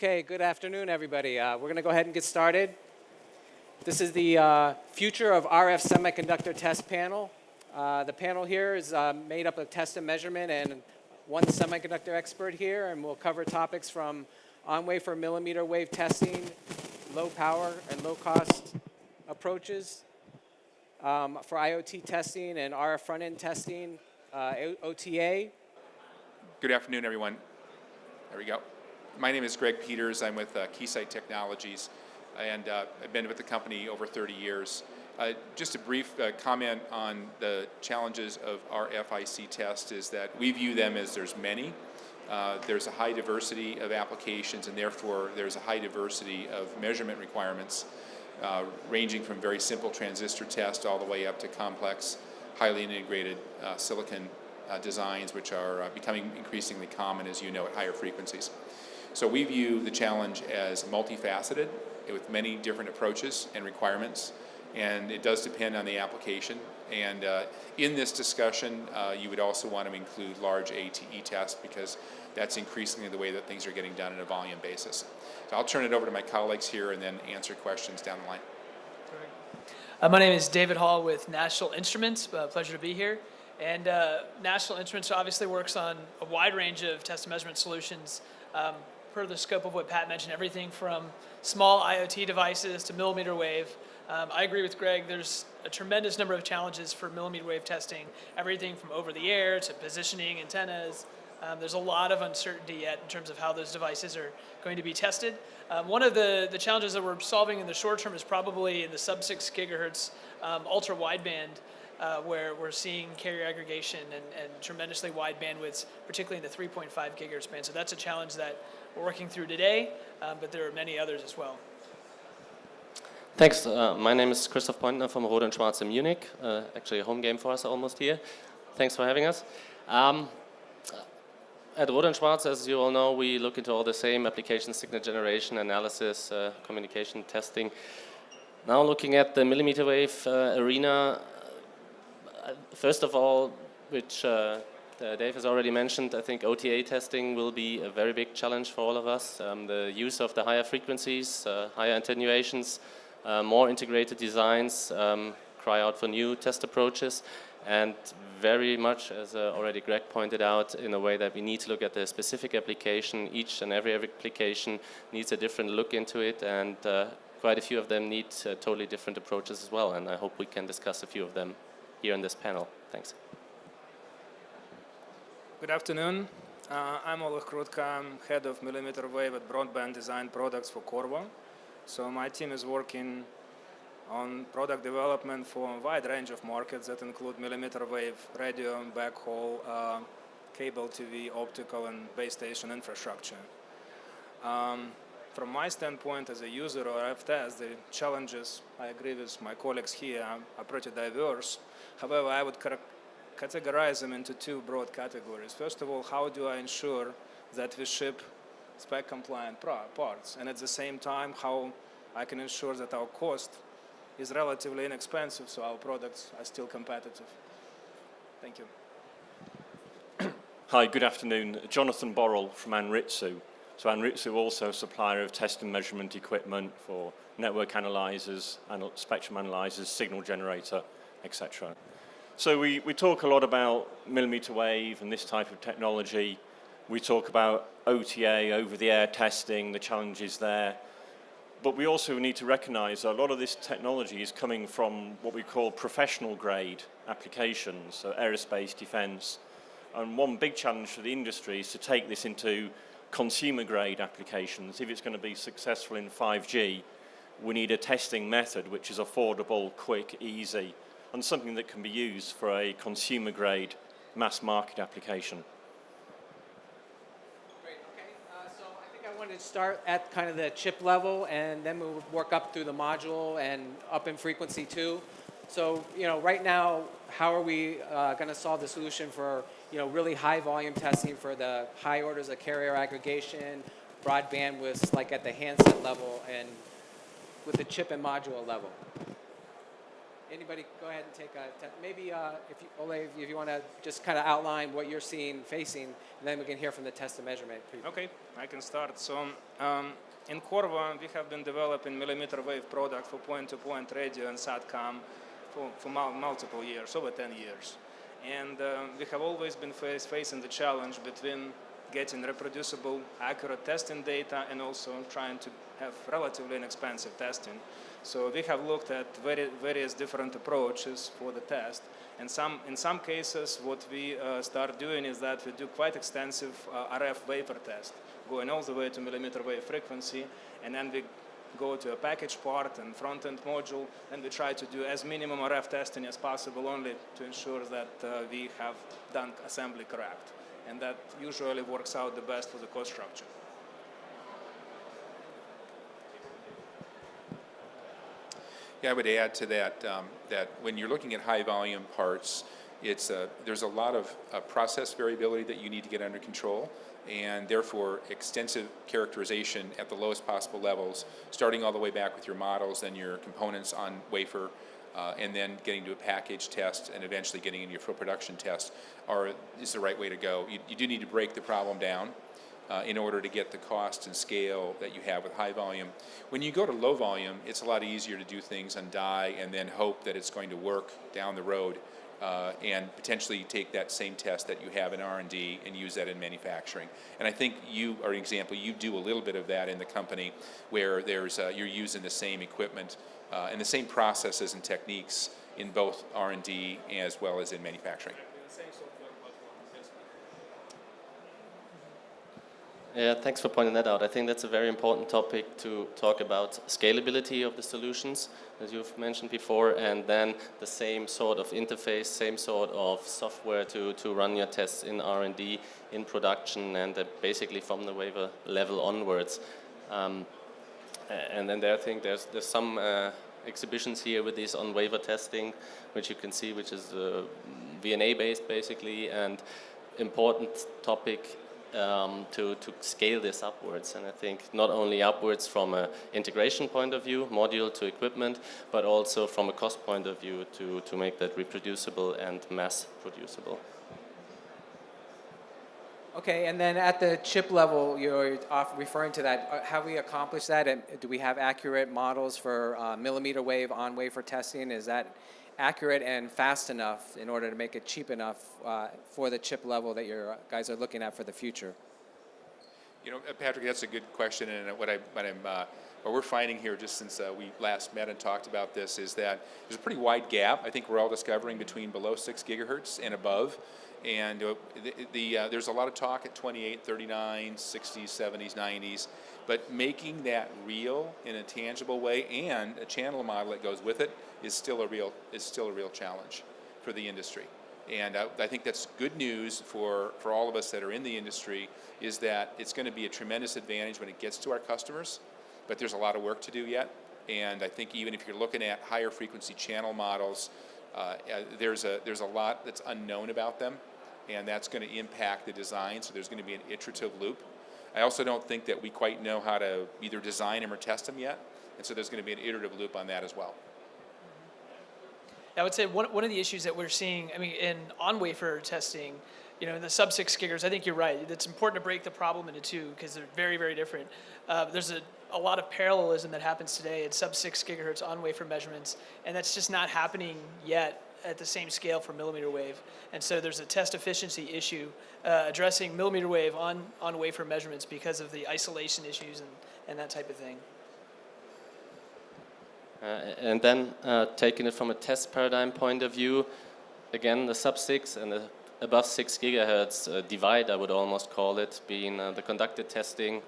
Okay, good afternoon, everybody. We're going to go ahead and get started. This is the future of RF semiconductor test panel. The panel here is made up of test and measurement and one semiconductor expert here, and we'll cover topics from on-wafer mmWave testing, low power and low cost approaches for IoT testing and RF front-end testing, OTA. Good afternoon, everyone. There we go. My name is Greg Peters. I'm with Keysight Technologies, and I've been with the company over 30 years. Just a brief comment on the challenges of RFIC test is that we view them as there's many. There's a high diversity of applications, and therefore there's a high diversity of measurement requirements, ranging from very simple transistor test all the way up to complex, highly integrated silicon designs, which are becoming increasingly common, as you know, at higher frequencies. So we view the challenge as multifaceted with many different approaches and requirements, and it does depend on the application. And in this discussion, you would also want to include large ATE tests because that's increasingly the way that things are getting done on a volume basis. So I'll turn it over to my colleagues here and then answer questions down the line. My name is David Hall with National Instruments. Pleasure to be here. And National Instruments obviously works on a wide range of test and measurement solutions. Per the scope of what Pat mentioned, everything from small IoT devices to mmWave. I agree with Greg, there's a tremendous number of challenges for mmWave testing, everything from over the air to positioning antennas. There's a lot of uncertainty yet in terms of how those devices are going to be tested. One of the challenges that we're solving in the short term is probably in the sub-6 gigahertz ultra wideband, where we're seeing carrier aggregation and tremendously wide bandwidths, particularly in the 3.5 gigahertz band. So that's a challenge that we're working through today, but there are many others as well. Thanks. My name is Christoph Pointner from Rohde and Schwarz in Munich. Actually a home game for us almost here. Thanks for having us. At Rohde and Schwarz, as you all know, we look into all the same application signal generation, analysis, communication, testing. Now looking at the mmWave arena, first of all, which Dave has already mentioned, I think OTA testing will be a very big challenge for all of us. The use of the higher frequencies, higher attenuations, more integrated designs cry out for new test approaches, and very much, as already Greg pointed out, in a way that we need to look at the specific application. Each and every application needs a different look into it, and quite a few of them need totally different approaches as well, and I hope we can discuss a few of them here in this panel. Thanks. Good afternoon. I'm Oleg Krutka. I'm head of mmWave at Broadband Design Products for Qorvo. So my team is working on product development for a wide range of markets that include mmWave, radio, backhaul, cable TV, optical, and base station infrastructure. From my standpoint as a user of RF test, the challenges, I agree with my colleagues here, are pretty diverse. However, I would categorize them into two broad categories. First of all, how do I ensure that we ship spec-compliant parts? And at the same time, how I can ensure that our cost is relatively inexpensive so our products are still competitive. Thank you. Hi, good afternoon. Jonathan Borrell from Anritsu. So Anritsu also a supplier of test and measurement equipment for network analyzers, spectrum analyzers, signal generator, etc. So we talk a lot about mmWave and this type of technology. We talk about OTA, over-the-air testing, the challenges there. But we also need to recognize that a lot of this technology is coming from what we call professional grade applications, so aerospace, defense. And one big challenge for the industry is to take this into consumer grade applications. If it's going to be successful in 5G, we need a testing method which is affordable, quick, easy, and something that can be used for a consumer grade mass market application. Great, okay. So I think I wanted to start at kind of the chip level, and then we'll work up through the module and up in frequency too. So, right now, how are we going to solve the solution for, really high volume testing for the high orders of carrier aggregation, broad bandwidths, like at the handset level and with the chip and module level? anybody go ahead and take maybe if you, Ole, if you want to just kind of outline what you're facing, and then we can hear from the test and measurement people. Okay, I can start. So in Qorvo, we have been developing millimeter wave product for point-to-point radio and SATCOM for multiple years, over 10 years. And we have always been facing the challenge between getting reproducible, accurate testing data and also trying to have relatively inexpensive testing. So we have looked at various different approaches for the test. And in some cases, what we start doing is that we do quite extensive RF wafer test, going all the way to millimeter wave frequency, and then we go to a package part and front-end module, and we try to do as minimum RF testing as possible, only to ensure that we have done assembly correct. And that usually works out the best for the cost structure. Yeah, I would add to that that when you're looking at high volume parts, there's a lot of process variability that you need to get under control, and therefore extensive characterization at the lowest possible levels, starting all the way back with your models, then your components on wafer, and then getting to a package test, and eventually getting into your full production test is the right way to go. You do need to break the problem down in order to get the cost and scale that you have with high volume. When you go to low volume, it's a lot easier to do things on die and then hope that it's going to work down the road, and potentially take that same test that you have in R&D and use that in manufacturing. And I think you are an example. You do a little bit of that in the company, where you're using the same equipment and the same processes and techniques in both R&D as well as in manufacturing. Yeah, thanks for pointing that out. I think that's a very important topic to talk about scalability of the solutions, as you've mentioned before, and then the same sort of interface, same sort of software to run your tests in R&D, in production, and basically from the wafer level onwards. And then I think there's some exhibitions here with this on-wafer testing, which you can see, which is VNA based basically, and important topic to scale this upwards. And I think not only upwards from an integration point of view, module to equipment, but also from a cost point of view to make that reproducible and mass producible. Okay, and then at the chip level, you're referring to that. Have we accomplished that? And do we have accurate models for millimeter wave on wafer testing? Is that accurate and fast enough in order to make it cheap enough for the chip level that you guys are looking at for the future? You know, Patrick, that's a good question, and what we're finding here, just since we last met and talked about this, is that there's a pretty wide gap. I think we're all discovering between below 6 gigahertz and above, and there's a lot of talk at 28, 39, 60s, 70s, 90s, but making that real in a tangible way and a channel model that goes with it is still a real challenge for the industry. And I think that's good news for all of us that are in the industry, is that it's going to be a tremendous advantage when it gets to our customers, but there's a lot of work to do yet. And I think even if you're looking at higher frequency channel models, there's a lot that's unknown about them, and that's going to impact the design, so there's going to be an iterative loop. I also don't think that we quite know how to either design them or test them yet, and so there's going to be an iterative loop on that as well. I would say one of the issues that we're seeing, I mean, in on-wafer testing, you know, in the sub-6 gigahertz, I think you're right. It's important to break the problem into two because they're very, very different. There's a lot of parallelism that happens today at sub-6 gigahertz on-wafer measurements, and that's just not happening yet at the same scale for millimeter wave. And so there's a test efficiency issue addressing millimeter wave on wafer measurements because of the isolation issues and that type of thing. And then taking it from a test paradigm point of view, again, the sub-6 and the above 6 gigahertz divide, I would almost call it, being the conducted testing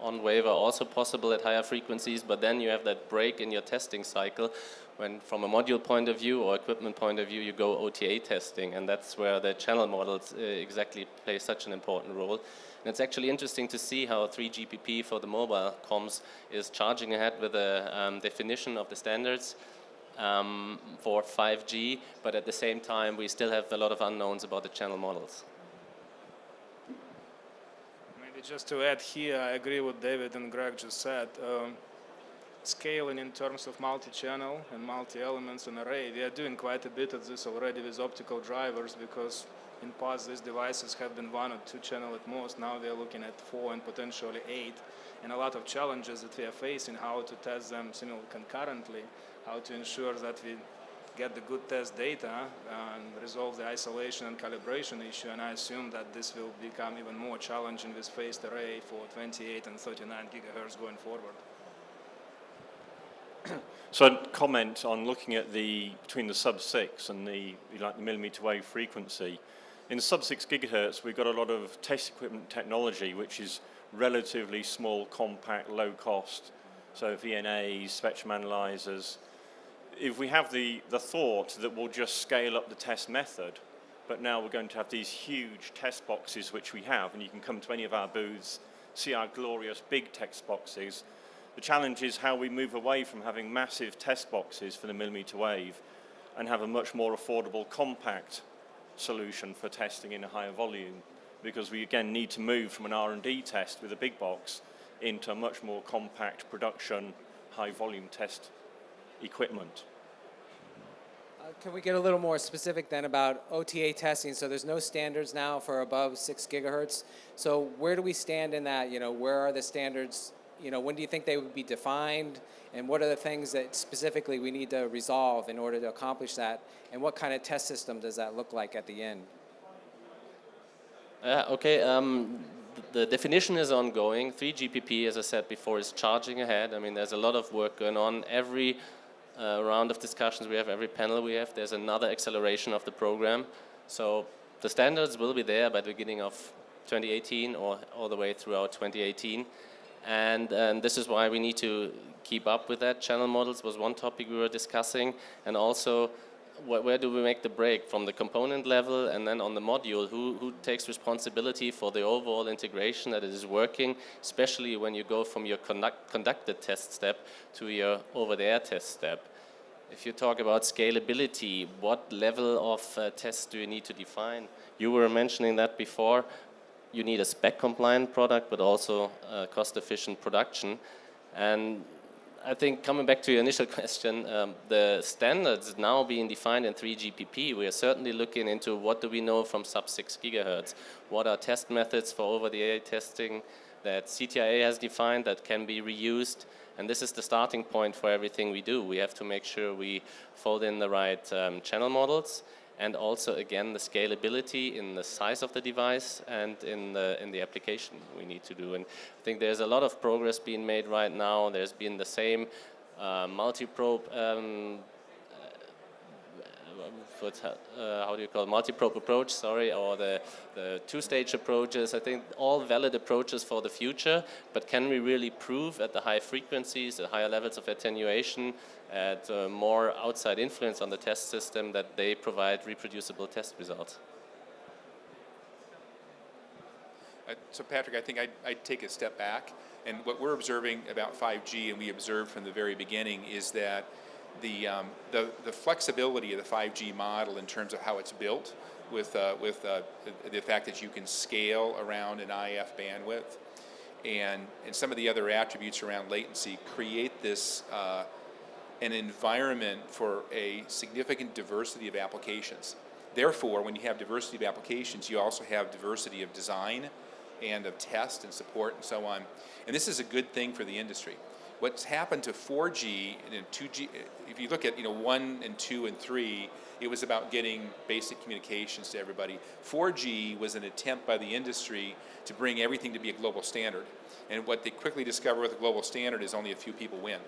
on wafer also possible at higher frequencies, but then you have that break in your testing cycle when from a module point of view or equipment point of view you go OTA testing, and that's where the channel models exactly play such an important role. And it's actually interesting to see how 3GPP for the mobile comms is charging ahead with the definition of the standards for 5G, but at the same time we still have a lot of unknowns about the channel models. Maybe just to add here, I agree with David and Greg just said. scaling in terms of multi-channel and multi-elements and array. We are doing quite a bit of this already with optical drivers, because in past these devices have been 1 or 2 channel at most. Now we are looking at 4 and potentially 8. And a lot of challenges that we are facing, how to test them concurrently, how to ensure that we get the good test data and resolve the isolation and calibration issue. And I assume that this will become even more challenging with phased array for 28 and 39 gigahertz going forward. So I'd comment on looking at between the sub-6 and the millimeter wave frequency. In sub-6 gigahertz, we've got a lot of test equipment technology, which is relatively small, compact, low cost. So VNAs, spectrum analyzers. If we have the thought that we'll just scale up the test method, but now we're going to have these huge test boxes, which we have, and you can come to any of our booths, see our glorious big test boxes. The challenge is how we move away from having massive test boxes for the millimeter wave and have a much more affordable, compact solution for testing in a higher volume, because we again need to move from an R&D test with a big box into a much more compact production, high volume test equipment. Can we get a little more specific then about OTA testing? So there's no standards now for above 6 gigahertz. So where do we stand in that? Where are the standards? When do you think they would be defined? And what are the things that specifically we need to resolve in order to accomplish that? And what kind of test system does that look like at the end? The definition is ongoing. 3GPP, as I said before, is charging ahead. I mean, there's a lot of work going on. Every round of discussions we have, every panel we have, there's another acceleration of the program. So the standards will be there by the beginning of 2018 or all the way throughout 2018. And this is why we need to keep up with that. Channel models was one topic we were discussing, and also where do we make the break from the component level, and then on the module, who takes responsibility for the overall integration that it is working, especially when you go from your conducted test step to your over-the-air test step. If you talk about scalability, what level of tests do you need to define? You were mentioning that before. You need a spec-compliant product, but also cost-efficient production. And I think coming back to your initial question, the standards now being defined in 3GPP, we are certainly looking into what do we know from sub-6 gigahertz. What are test methods for over-the-air testing that CTIA has defined that can be reused? And this is the starting point for everything we do. We have to make sure we fold in the right channel models, and also, again, the scalability in the size of the device and in the application we need to do. And I think there's a lot of progress being made right now. There's been the same multi-probe, multi-probe approach, or the two-stage approaches. I think all valid approaches for the future, but can we really prove at the high frequencies, at higher levels of attenuation, at more outside influence on the test system, that they provide reproducible test results? So Patrick, I think I'd take a step back, and what we're observing about 5G, and we observed from the very beginning, is that the flexibility of the 5G model in terms of how it's built, with the fact that you can scale around an IF bandwidth, and some of the other attributes around latency, create this an environment for a significant diversity of applications. Therefore, when you have diversity of applications, you also have diversity of design and of test and support and so on. And this is a good thing for the industry. What's happened to 4G and 2G, if you look at 1 and 2 and 3, it was about getting basic communications to everybody. 4G was an attempt by the industry to bring everything to be a global standard. And what they quickly discovered with a global standard is only a few people win.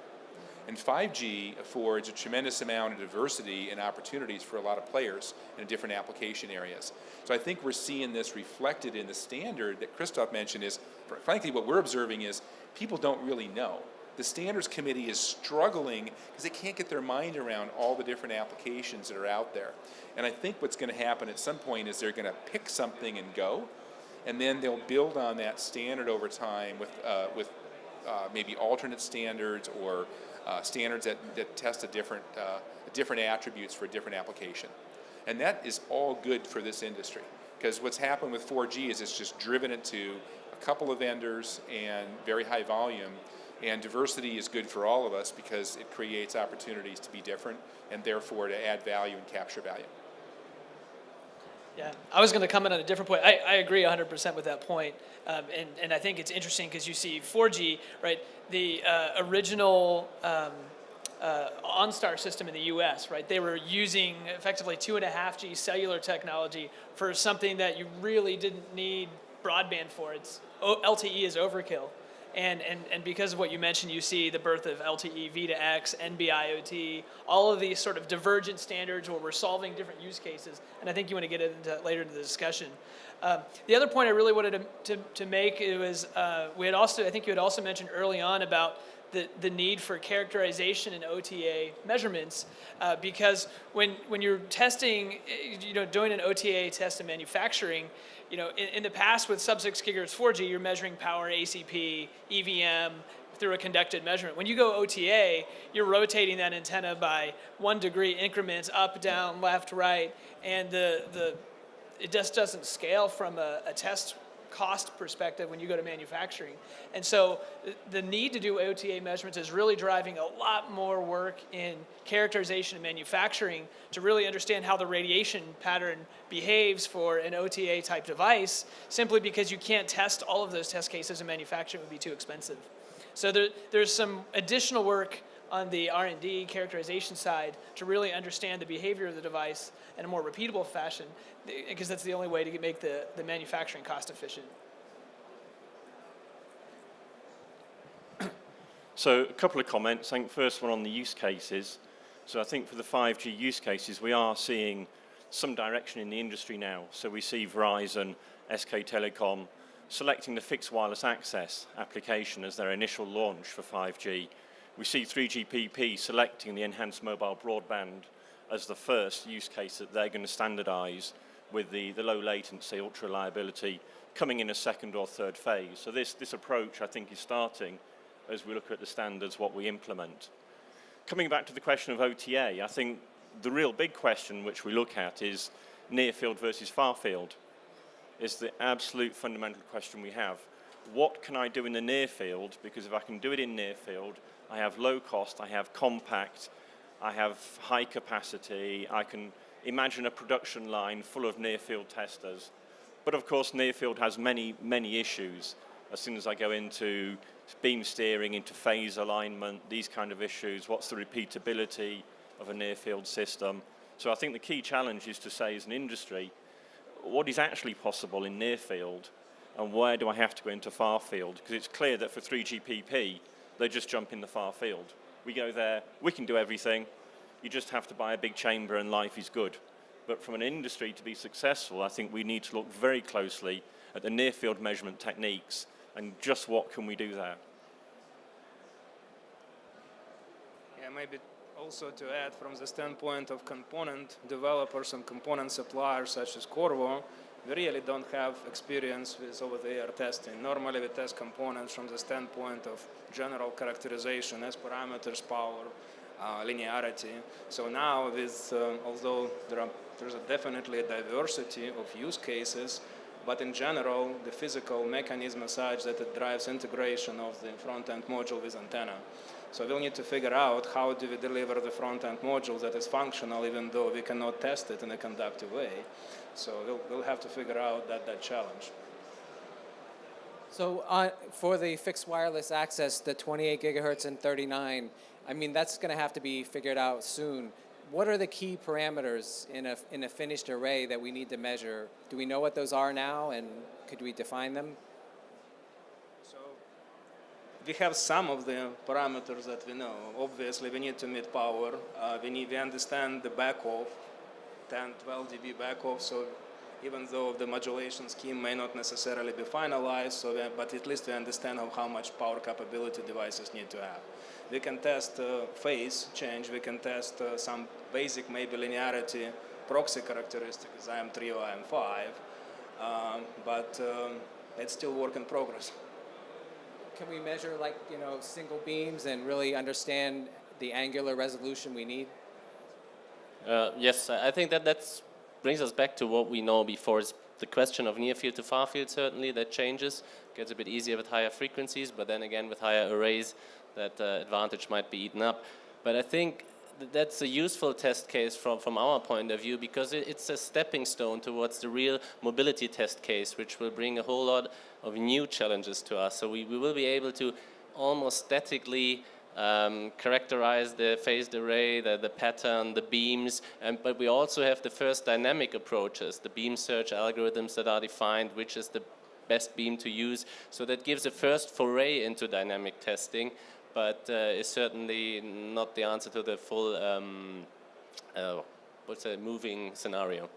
And 5G affords a tremendous amount of diversity and opportunities for a lot of players in different application areas. So I think we're seeing this reflected in the standard that Christoph mentioned. Is, frankly, what we're observing is people don't really know. The standards committee is struggling because they can't get their mind around all the different applications that are out there. And I think what's going to happen at some point is they're going to pick something and go, and then they'll build on that standard over time with maybe alternate standards or standards that test a different attributes for a different application. And that is all good for this industry, because what's happened with 4G is it's just driven it to a couple of vendors and very high volume, And diversity is good for all of us because it creates opportunities to be different and therefore to add value and capture value. Yeah, I was going to comment on a different point. I agree 100% with that point. And I think it's interesting because you see 4G, right? The original OnStar system in the US, right? They were using effectively 2.5G cellular technology for something that you really didn't need broadband for. LTE is overkill. And because of what you mentioned, you see the birth of LTE, V2X, NB-IoT, all of these sort of divergent standards where we're solving different use cases. And I think you want to get into that later in the discussion. The other point I really wanted to make was I think you had also mentioned early on about the need for characterization and OTA measurements, because when you're testing, doing an OTA test in manufacturing, in the past with sub-6 gigahertz 4G, you're measuring power, ACP, EVM through a conducted measurement. When you go OTA, you're rotating that antenna by 1 degree increments, up, down, left, right, and it just doesn't scale from a test cost perspective when you go to manufacturing. And so the need to do OTA measurements is really driving a lot more work in characterization and manufacturing to really understand how the radiation pattern behaves for an OTA type device, simply because you can't test all of those test cases in manufacturing. It would be too expensive. So there's some additional work on the R&D characterization side to really understand the behavior of the device in a more repeatable fashion, because that's the only way to make the manufacturing cost efficient. So a couple of comments. I think first one on the use cases. So I think for the 5G use cases, we are seeing some direction in the industry now. So we see Verizon, SK Telecom selecting the fixed wireless access application as their initial launch for 5G. We see 3GPP selecting the enhanced mobile broadband as the first use case that they're going to standardize, with the low latency, ultra reliability coming in a second or third phase. So this approach, I think, is starting as we look at the standards, what we implement. Coming back to the question of OTA, I think the real big question which we look at is near field versus far field. Is the absolute fundamental question we have. What can I do in the near field? Because if I can do it in near field, I have low cost, I have compact, I have high capacity, I can imagine a production line full of near field testers. But of course, near field has many, many issues. As soon as I go into beam steering, into phase alignment, these kind of issues, what's the repeatability of a near field system? So I think the key challenge is to say as an industry, what is actually possible in near field and where do I have to go into far field? Because it's clear that for 3GPP, they just jump in the far field. We go there, we can do everything, you just have to buy a big chamber and life is good. But from an industry to be successful, I think we need to look very closely at the near field measurement techniques and just what can we do there. Yeah, maybe also to add from the standpoint of component developers and component suppliers such as Qorvo, we really don't have experience with over-the-air testing. Normally we test components from the standpoint of general characterization as parameters, power, linearity. So now with, although there's definitely a diversity of use cases, but in general, the physical mechanism is such that it drives integration of the front-end module with antenna. So we'll need to figure out how do we deliver the front-end module that is functional even though we cannot test it in a conductive way. So we'll have to figure out that challenge. So for the fixed wireless access, the 28 gigahertz and 39, I mean, that's going to have to be figured out soon. What are the key parameters in a finished array that we need to measure? Do we know what those are now, and could we define them? So we have some of the parameters that we know. Obviously, we need to meet power. We understand the backoff, 10, 12 dB backoff. So even though the modulation scheme may not necessarily be finalized, but at least we understand how much power capability devices need to have. We can test phase change. We can test some basic, maybe linearity proxy characteristics, IM3 or IM5, but it's still work in progress. Can we measure, like, single beams and really understand the angular resolution we need? Yes, I think that brings us back to what we know before. It's the question of near field to far field, certainly, that changes. Gets a bit easier with higher frequencies, but then again with higher arrays, that advantage might be eaten up. But I think that's a useful test case from our point of view, because it's a stepping stone towards the real mobility test case, which will bring a whole lot of new challenges to us. So we will be able to almost statically characterize the phased array, the pattern, the beams, but we also have the first dynamic approaches, the beam search algorithms that are defined, which is the best beam to use. So that gives a first foray into dynamic testing, but is certainly not the answer to the full moving scenario.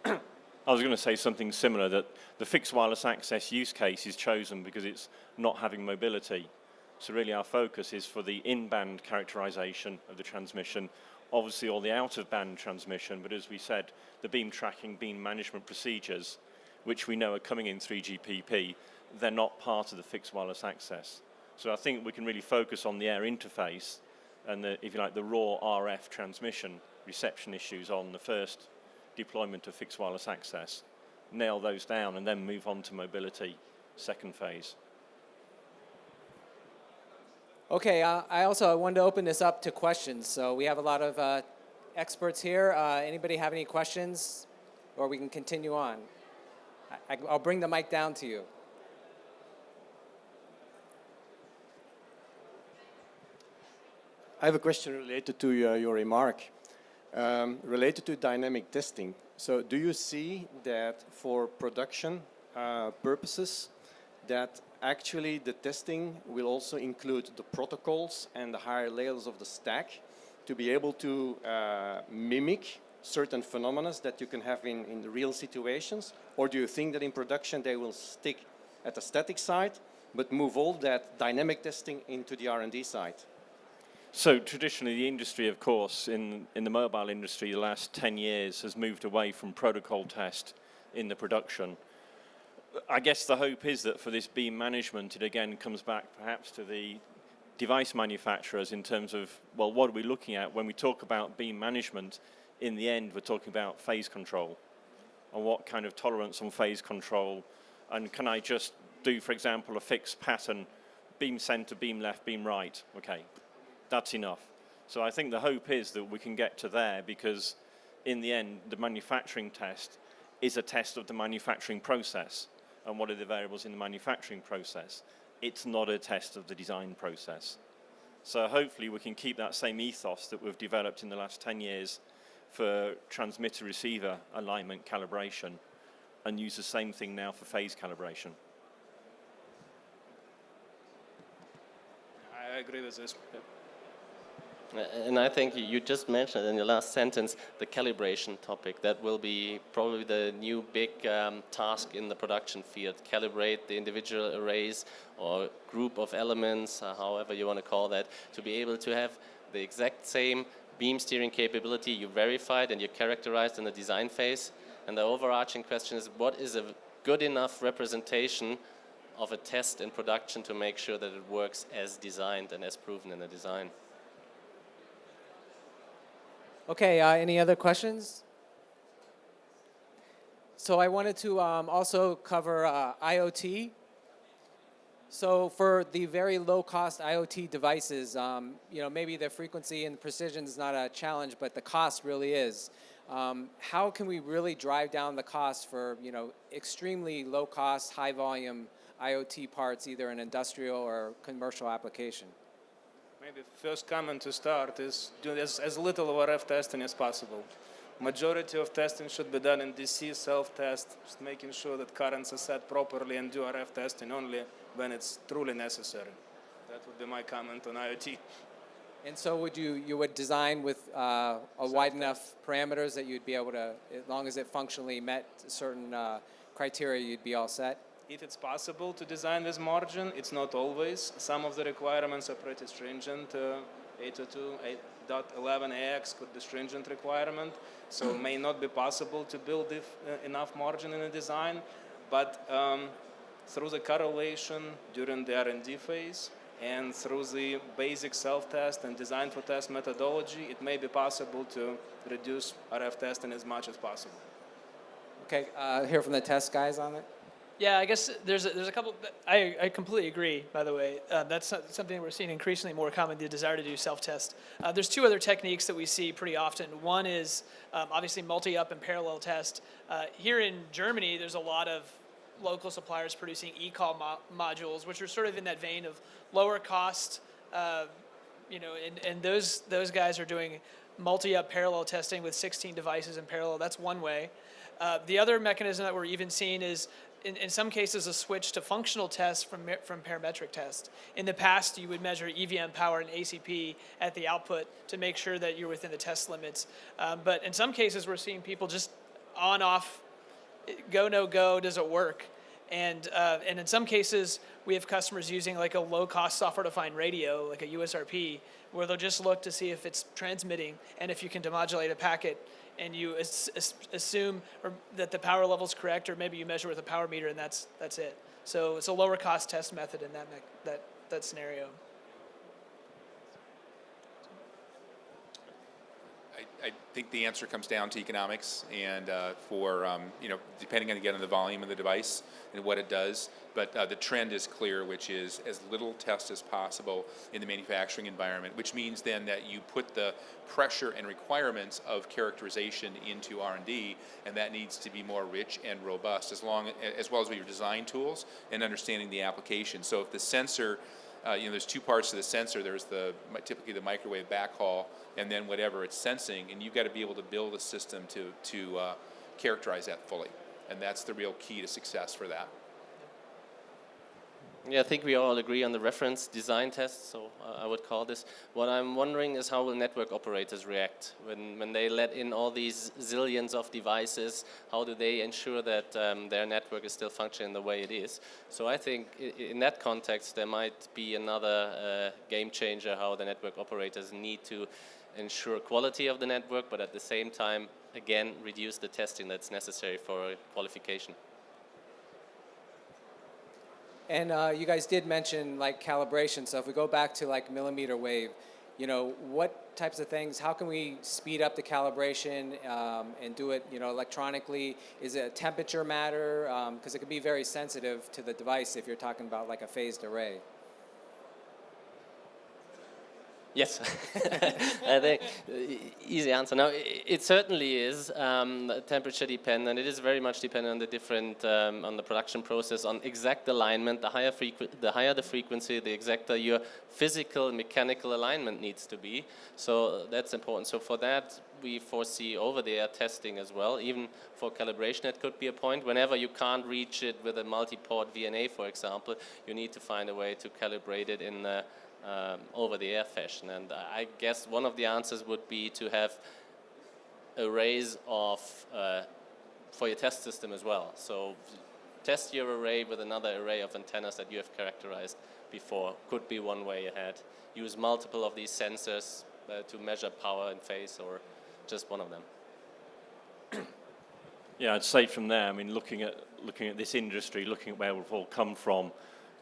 I was going to say something similar, that the fixed wireless access use case is chosen because it's not having mobility. So really our focus is for the in-band characterization of the transmission, obviously all the out-of-band transmission, but as we said, the beam tracking, beam management procedures, which we know are coming in 3GPP, they're not part of the fixed wireless access. So I think we can really focus on the air interface and the, if you like, the raw RF transmission reception issues on the first deployment of fixed wireless access, nail those down, and then move on to mobility, second phase. Okay, I wanted to open this up to questions. So we have a lot of experts here. Anybody have any questions? Or we can continue on. I'll bring the mic down to you. I have a question related to your remark, related to dynamic testing. So do you see that for production purposes, that actually the testing will also include the protocols and the higher layers of the stack to be able to mimic certain phenomena that you can have in the real situations? Or do you think that in production they will stick at the static side but move all that dynamic testing into the R&D side? So traditionally the industry, of course, in the mobile industry, the last 10 years has moved away from protocol test in the production. I guess the hope is that for this beam management, it again comes back perhaps to the device manufacturers in terms of, well, what are we looking at? When we talk about beam management, in the end, we're talking about phase control. And what kind of tolerance on phase control? And can I just do, for example, a fixed pattern, beam center, beam left, beam right? Okay, that's enough. So I think the hope is that we can get to there, because in the end, the manufacturing test is a test of the manufacturing process and what are the variables in the manufacturing process. It's not a test of the design process. So hopefully we can keep that same ethos that we've developed in the last 10 years for transmitter-receiver alignment calibration, and use the same thing now for phase calibration. I agree with this. And I think you just mentioned in your last sentence the calibration topic. That will be probably the new big task in the production field. Calibrate the individual arrays or group of elements, however you want to call that, to be able to have the exact same beam steering capability you verified and you characterized in the design phase. And the overarching question is, what is a good enough representation of a test in production to make sure that it works as designed and as proven in the design? Okay, any other questions? So I wanted to also cover IoT. So for the very low-cost IoT devices, maybe the frequency and precision is not a challenge, but the cost really is. How can we really drive down the cost for extremely low-cost, high-volume IoT parts, either in industrial or commercial application? Maybe first comment to start is do as little of RF testing as possible. Majority of testing should be done in DC self-test, just making sure that currents are set properly, and do RF testing only when it's truly necessary. That would be my comment on IoT. And so you would design with a wide enough parameters that you'd be able to, as long as it functionally met certain criteria, you'd be all set? If it's possible to design with margin, it's not always. Some of the requirements are pretty stringent. 802.8.11ax could be stringent requirement, so it may not be possible to build enough margin in a design. But through the correlation during the R&D phase and through the basic self-test and design for test methodology, it may be possible to reduce RF testing as much as possible. Okay, hear from the test guys on it. Yeah, I guess there's a couple. I completely agree. By the way, that's something we're seeing increasingly more common. The desire to do self-test. There's two other techniques that we see pretty often. One is obviously multi-up and parallel test. Here in Germany, there's a lot of local suppliers producing e-call modules, which are sort of in that vein of lower cost. And those guys are doing multi-up parallel testing with 16 devices in parallel. That's one way. The other mechanism that we're even seeing is, in some cases, a switch to functional tests from parametric test. In the past, you would measure EVM power and ACP at the output to make sure that you're within the test limits. But in some cases, we're seeing people just on, off, go, no go, does it work? And in some cases, we have customers using like a low-cost software-defined radio, like a USRP, where they'll just look to see if it's transmitting and if you can demodulate a packet, and you assume that the power level is correct, or maybe you measure with a power meter, and that's it. So it's a lower-cost test method in that scenario. I think the answer comes down to economics, and depending again on the volume of the device and what it does. But the trend is clear, which is as little test as possible in the manufacturing environment, which means then that you put the pressure and requirements of characterization into R&D, and that needs to be more rich and robust, as well as with your design tools and understanding the application. So if the sensor, there's two parts to the sensor. There's typically the microwave backhaul, and then whatever it's sensing, and you've got to be able to build a system to characterize that fully, and that's the real key to success for that. Yeah, I think we all agree on the reference design test, so I would call this. What I'm wondering is how will network operators react when they let in all these zillions of devices? How do they ensure that their network is still functioning the way it is? So I think in that context there might be another game changer, how the network operators need to ensure quality of the network, but at the same time, again, reduce the testing that's necessary for qualification. And you guys did mention like calibration. So if we go back to like mmWave, what types of things, how can we speed up the calibration and do it, electronically? Is it a temperature matter? Because it can be very sensitive to the device if you're talking about like a phased array. Yes, I think easy answer. Now, it certainly is temperature dependent. It is very much dependent on the different on the production process, on exact alignment. The higher the frequency, the exacter your physical mechanical alignment needs to be. So that's important. So for that, we foresee over-the-air testing as well. Even for calibration, it could be a point. Whenever you can't reach it with a multi-port VNA, for example, you need to find a way to calibrate it in over-the-air fashion. And I guess one of the answers would be to have arrays of for your test system as well. So test your array with another array of antennas that you have characterized before. Could be one way ahead. Use multiple of these sensors to measure power and phase, or just one of them. Yeah, I'd say from there, I mean, looking at this industry, looking at where we've all come from,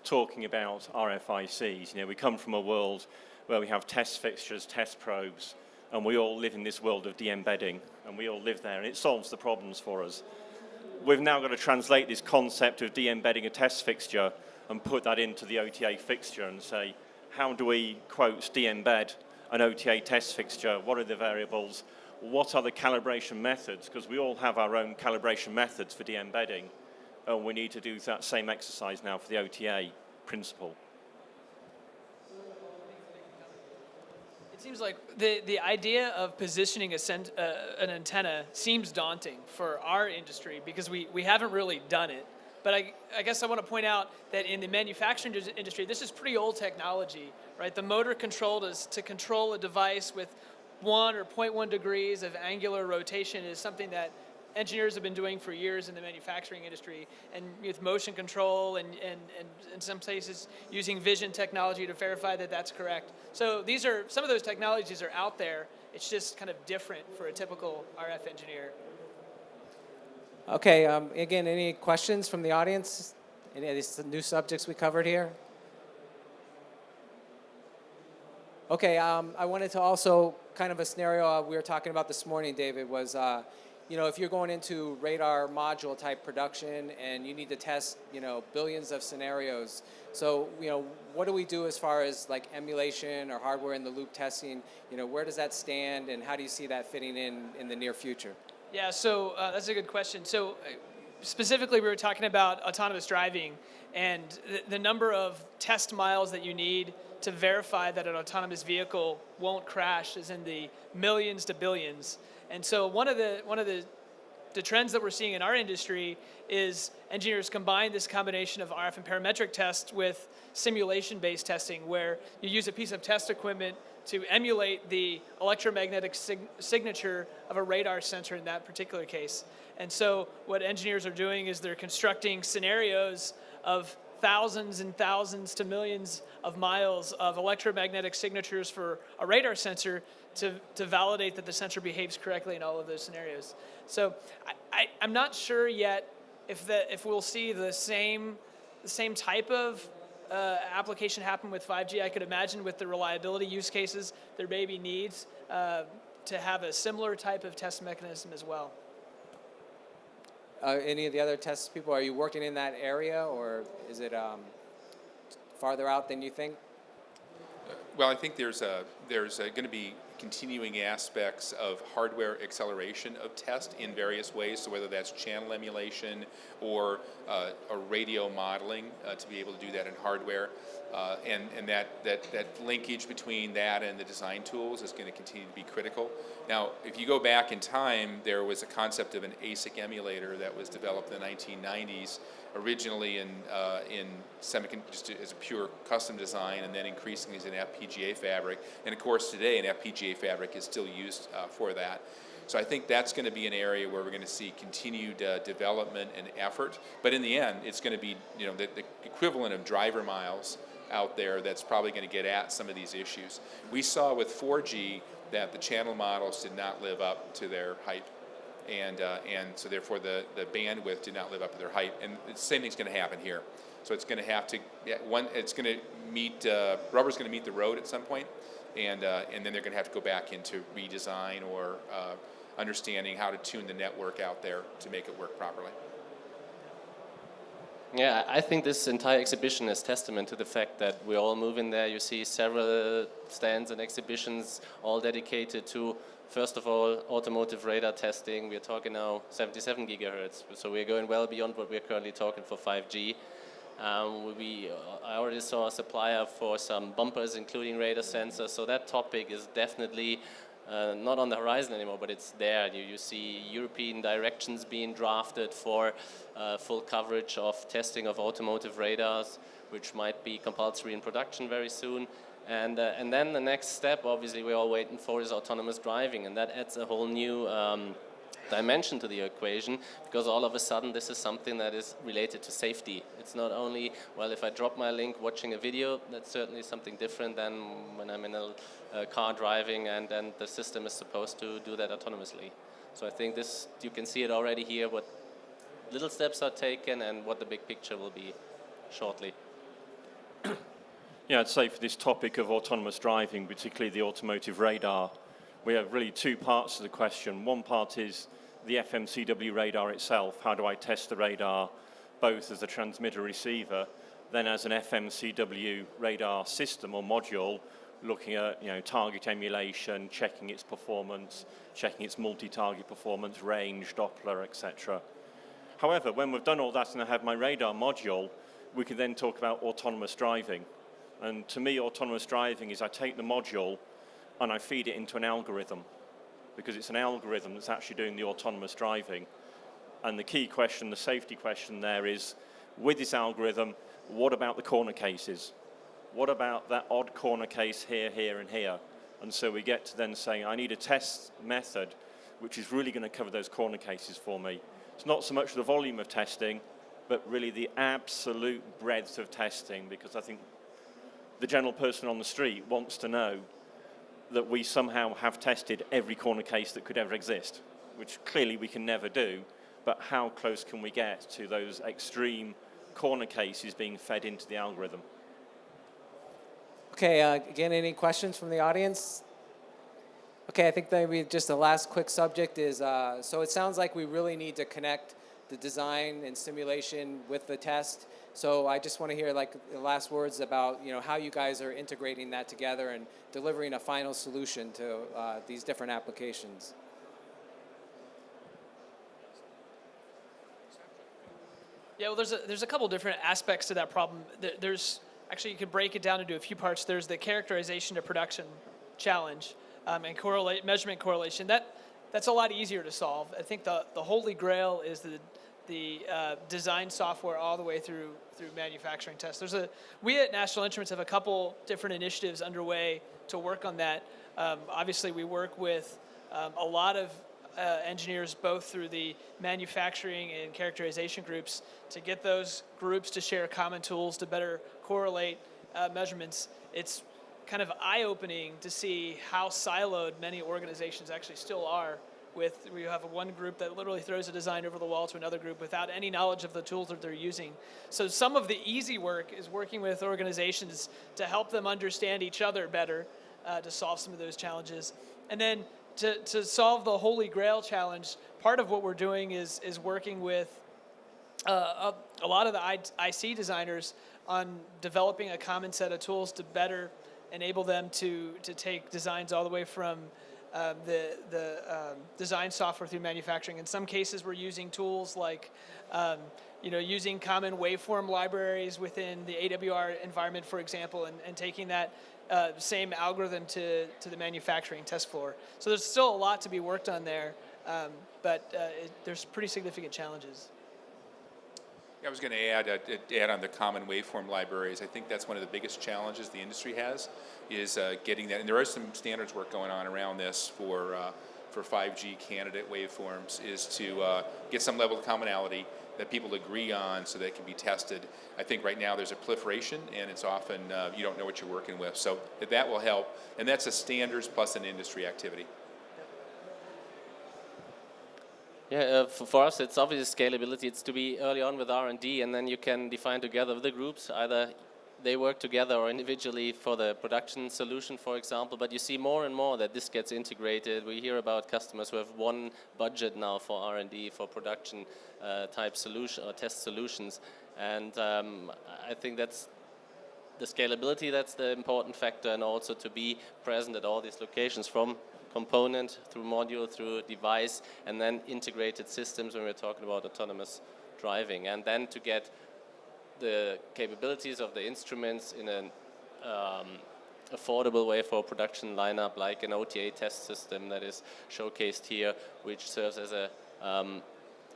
talking about RFICs, we come from a world where we have test fixtures, test probes, and we all live in this world of de-embedding, and we all live there, and it solves the problems for us. We've now got to translate this concept of de-embedding a test fixture and put that into the OTA fixture and say, how do we, quotes, de-embed an OTA test fixture? What are the variables? What are the calibration methods? Because we all have our own calibration methods for de-embedding. And we need to do that same exercise now for the OTA principle. It seems like the idea of positioning an antenna seems daunting for our industry because we haven't really done it. But I guess I want to point out that in the manufacturing industry, this is pretty old technology, right? The motor control to control a device with 1 or 0.1 degrees of angular rotation is something that engineers have been doing for years in the manufacturing industry, and with motion control and in some cases using vision technology to verify that that's correct. So some of those technologies are out there. It's just kind of different for a typical RF engineer. Okay, again, any questions from the audience? Any of these new subjects we covered here? Okay, I wanted to also, kind of a scenario we were talking about this morning, David, was if you're going into radar module type production and you need to test, billions of scenarios. So, what do we do as far as like emulation or hardware in the loop testing? Where does that stand, and how do you see that fitting in the near future? Yeah, so that's a good question. So specifically, we were talking about autonomous driving, and the number of test miles that you need to verify that an autonomous vehicle won't crash is in the millions to billions. And so one of the trends that we're seeing in our industry is engineers combine this combination of RF and parametric tests with simulation-based testing, where you use a piece of test equipment to emulate the electromagnetic signature of a radar sensor in that particular case. And so what engineers are doing is they're constructing scenarios of thousands and thousands to millions of miles of electromagnetic signatures for a radar sensor to validate that the sensor behaves correctly in all of those scenarios. So I'm not sure yet if we'll see the same type of application happen with 5G. I could imagine with the reliability use cases, there may be needs to have a similar type of test mechanism as well. Any of the other test people, are you working in that area, or is it farther out than you think? Well, I think there's going to be continuing aspects of hardware acceleration of test in various ways. So whether that's channel emulation or a radio modeling to be able to do that in hardware, and that linkage between that and the design tools is going to continue to be critical. Now, if you go back in time, there was a concept of an ASIC emulator that was developed in the 1990s, originally in semiconductor, just as a pure custom design, and then increasingly as an FPGA fabric. And of course, today an FPGA fabric is still used for that. So I think that's going to be an area where we're going to see continued development and effort. But in the end, it's going to be the equivalent of driver miles out there that's probably going to get at some of these issues. We saw with 4G that the channel models did not live up to their hype. And so therefore the bandwidth did not live up to their height. And the same thing's going to happen here. So it's going to have to, it's going to meet, rubber's going to meet the road at some point, and then they're going to have to go back into redesign or understanding how to tune the network out there to make it work properly. Yeah, I think this entire exhibition is testament to the fact that we all move in there. You see several stands and exhibitions all dedicated to, first of all, automotive radar testing. We're talking now 77 gigahertz, so we're going well beyond what we're currently talking for 5G. I already saw a supplier for some bumpers, including radar sensors, so that topic is definitely not on the horizon anymore, but it's there. You see European directions being drafted for full coverage of testing of automotive radars, which might be compulsory in production very soon. And then the next step, obviously, we're all waiting for is autonomous driving, and that adds a whole new dimension to the equation, because all of a sudden this is something that is related to safety. It's not only, well, if I drop my link watching a video, that's certainly something different than when I'm in a car driving and the system is supposed to do that autonomously. So I think this, you can see it already here, what little steps are taken and what the big picture will be shortly. Yeah, I'd say for this topic of autonomous driving, particularly the automotive radar, we have really two parts to the question. One part is the FMCW radar itself. How do I test the radar both as a transmitter receiver, then as an FMCW radar system or module, looking at target emulation, checking its performance, checking its multi-target performance, range, Doppler, etc. However, when we've done all that and I have my radar module, we can then talk about autonomous driving. And to me, autonomous driving is I take the module and I feed it into an algorithm, because it's an algorithm that's actually doing the autonomous driving. And the key question, the safety question there is, with this algorithm, what about the corner cases? What about that odd corner case here, here, and here? And so we get to then saying, I need a test method which is really going to cover those corner cases for me. It's not so much the volume of testing, but really the absolute breadth of testing, because I think the general person on the street wants to know that we somehow have tested every corner case that could ever exist, which clearly we can never do, but how close can we get to those extreme corner cases being fed into the algorithm? Okay, again, any questions from the audience? Okay, I think maybe just the last quick subject is, so it sounds like we really need to connect the design and simulation with the test. So I just want to hear like the last words about, you know, how you guys are integrating that together and delivering a final solution to these different applications. Yeah, well, there's a couple different aspects to that problem. There's actually, you could break it down into a few parts. There's the characterization to production challenge and measurement correlation. That's a lot easier to solve. I think the holy grail is the design software all the way through manufacturing tests. We at National Instruments have a couple different initiatives underway to work on that. Obviously, we work with a lot of engineers both through the manufacturing and characterization groups to get those groups to share common tools to better correlate measurements. It's kind of eye-opening to see how siloed many organizations actually still are. We have one group that literally throws a design over the wall to another group without any knowledge of the tools that they're using. So some of the easy work is working with organizations to help them understand each other better to solve some of those challenges. And then to solve the Holy Grail challenge, part of what we're doing is working with a lot of the IC designers on developing a common set of tools to better enable them to take designs all the way from the design software through manufacturing. In some cases, we're using tools like using common waveform libraries within the AWR environment, for example, and taking that same algorithm to the manufacturing test floor. So there's still a lot to be worked on there, but there's pretty significant challenges. I was going to add on the common waveform libraries. I think that's one of the biggest challenges the industry has, is getting that. And there is some standards work going on around this for 5G candidate waveforms, is to get some level of commonality that people agree on so they can be tested. I think right now there's a proliferation, and it's often you don't know what you're working with. So that will help, and that's a standards plus an industry activity. Yeah, for us, it's obviously scalability. It's to be early on with R&D, and then you can define together with the groups. Either they work together or individually for the production solution, for example. But you see more and more that this gets integrated. We hear about customers who have one budget now for R&D, for production type solution or test solutions. And I think that's the scalability, that's the important factor, and also to be present at all these locations, from component through module through device, and then integrated systems when we're talking about autonomous driving, and then to get the capabilities of the instruments in an affordable way for a production lineup, like an OTA test system that is showcased here, which serves as a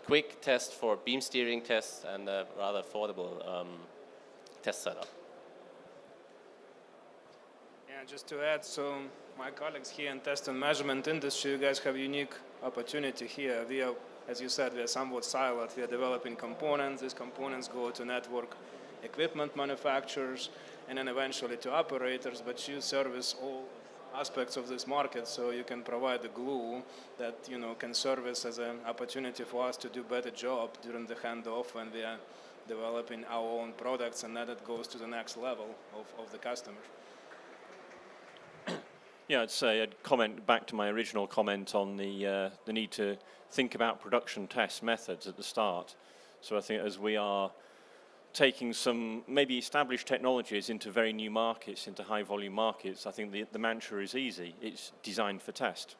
quick test for beam steering tests and a rather affordable test setup. Yeah, just to add, so my colleagues here in test and measurement industry, you guys have unique opportunity here. We are, as you said, we are somewhat siloed. We are developing components. These components go to network equipment manufacturers and then eventually to operators, but you service all aspects of this market, so you can provide the glue that can service as an opportunity for us to do better job during the handoff when we are developing our own products, and then it goes to the next level of the customer. Yeah, I'd comment back to my original comment on the need to think about production test methods at the start. So I think as we are taking some maybe established technologies into very new markets, into high volume markets, I think the mantra is easy. It's designed for test.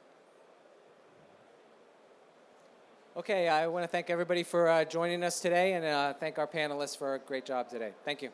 Okay, I want to thank everybody for joining us today, and thank our panelists for a great job today. Thank you.